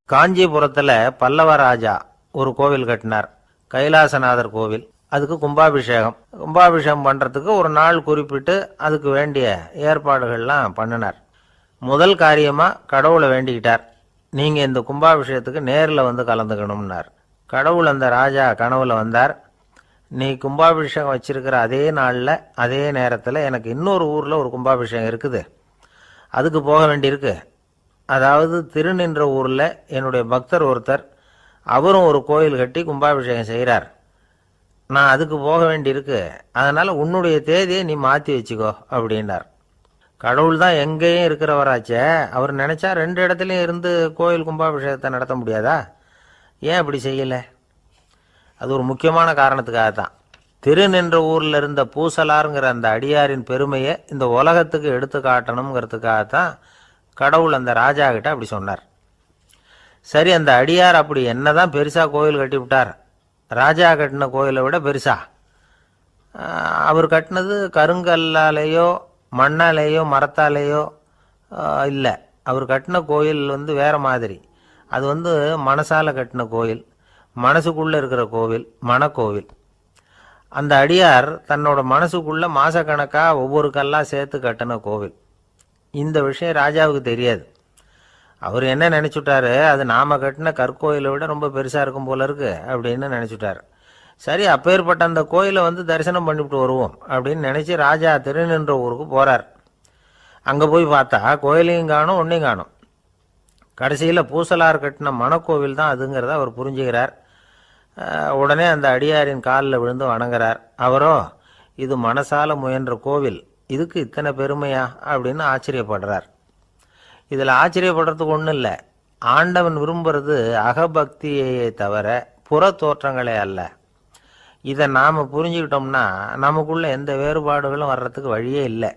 காஞ்சிபுரத்துல பல்லவ ராஜா ஒரு கோவில் கட்டினார், கைலாசநாதர் கோவில். அதுக்கு கும்பாபிஷேகம் பண்றதுக்கு ஒரு நாள் குறிப்பிட்டு அதுக்கு வேண்டிய ஏற்பாடுகள்லாம் பண்ணினார். முதல் காரியமா கடவுளை வேண்டிக்கிட்டார், நீங்க இந்த கும்பாபிஷேகத்துக்கு நேரில் வந்து கலந்துக்கணும்னார். கடவுள் அந்த ராஜா கனவுல வந்தார். நீ கும்பாபிஷேகம் வச்சிருக்கிற அதே நாளில் அதே நேரத்தில் எனக்கு இன்னொரு ஊரில் ஒரு கும்பாபிஷேகம் இருக்குது, அதுக்கு போக வேண்டியிருக்கு. அதாவது திருநின்ற ஊரில் என்னுடைய பக்தர் ஒருத்தர், அவரும் ஒரு கோயில் கட்டி கும்பாபிஷேகம் செய்கிறார், நான் அதுக்கு போக வேண்டியிருக்கு, அதனால் உன்னுடைய தேதியை நீ மாற்றி வச்சுக்கோ அப்படின்னார். கடவுள் தான் எங்கேயும் இருக்கிறவராச்சே, அவர் நினச்சா 2 இடத்துலையும் இருந்து கோயில் கும்பாபிஷேகத்தை நடத்த முடியாதா? ஏன் அப்படி செய்யலை? அது ஒரு முக்கியமான காரணத்துக்காகத்தான். திருநின்ற ஊரில் இருந்த பூசலாருங்கிற அந்த அடியாரின் பெருமையை இந்த உலகத்துக்கு எடுத்து காட்டணுங்கிறதுக்காகத்தான் கடவுள் அந்த ராஜா கிட்ட அப்படி சொன்னார். சரி, அந்த அடியார் அப்படி என்னதான் பெருசா கோயில் கட்டி விட்டார்? ராஜா கட்டின கோயிலை விட பெருசா? அவர் கட்டினது கருங்கல்லாலேயோ மண்ணாலேயோ மரத்தாலேயோ இல்லை. அவர் கட்டின கோயில் வேற மாதிரி. அது மனசால கட்டின கோயில், மனசுக்குள்ள இருக்கிற கோவில், மனக்கோவில். அந்த அடியார் தன்னோட மனசுக்குள்ள மாசக்கணக்கா ஒவ்வொரு கல்லா சேர்த்து கட்டின கோவில். இந்த விஷயம் ராஜாவுக்கு தெரியாது. அவர் என்ன நினைச்சுட்டாரு, அது நாம கட்டின கற்கோயிலை விட ரொம்ப பெருசா இருக்கும் போல இருக்கு அப்படின்னு நினைச்சுட்டாரு. சரி, அப்பேற்பட்ட அந்த கோயிலை தரிசனம் பண்ணிவிட்டு வருவோம் அப்படின்னு நினைச்சு ராஜா திருநின்ற ஊருக்கு போறார். அங்க போய் பார்த்தா கோயிலையும் காணும், ஒன்னையும் காணும். கடைசியில பூசலார் கட்டின மனக்கோவில் தான் அதுங்கிறத அவர் புரிஞ்சுக்கிறார். உடனே அந்த அடியாரின் காலில் விழுந்து வணங்குறார். அவரோ, இது மனசால முயன்ற கோவில், இதுக்கு இத்தனை பெருமையா அப்படின்னு ஆச்சரியப்படுறார். இதில் ஆச்சரியப்படுறதுக்கு ஒன்றும் இல்லை. ஆண்டவன் விரும்புறது அகபக்தியையே தவிர புற தோற்றங்களே அல்ல. இதை நாம் புரிஞ்சுக்கிட்டோம்னா நமக்குள்ள எந்த வேறுபாடுகளும் வர்றதுக்கு வழியே இல்லை.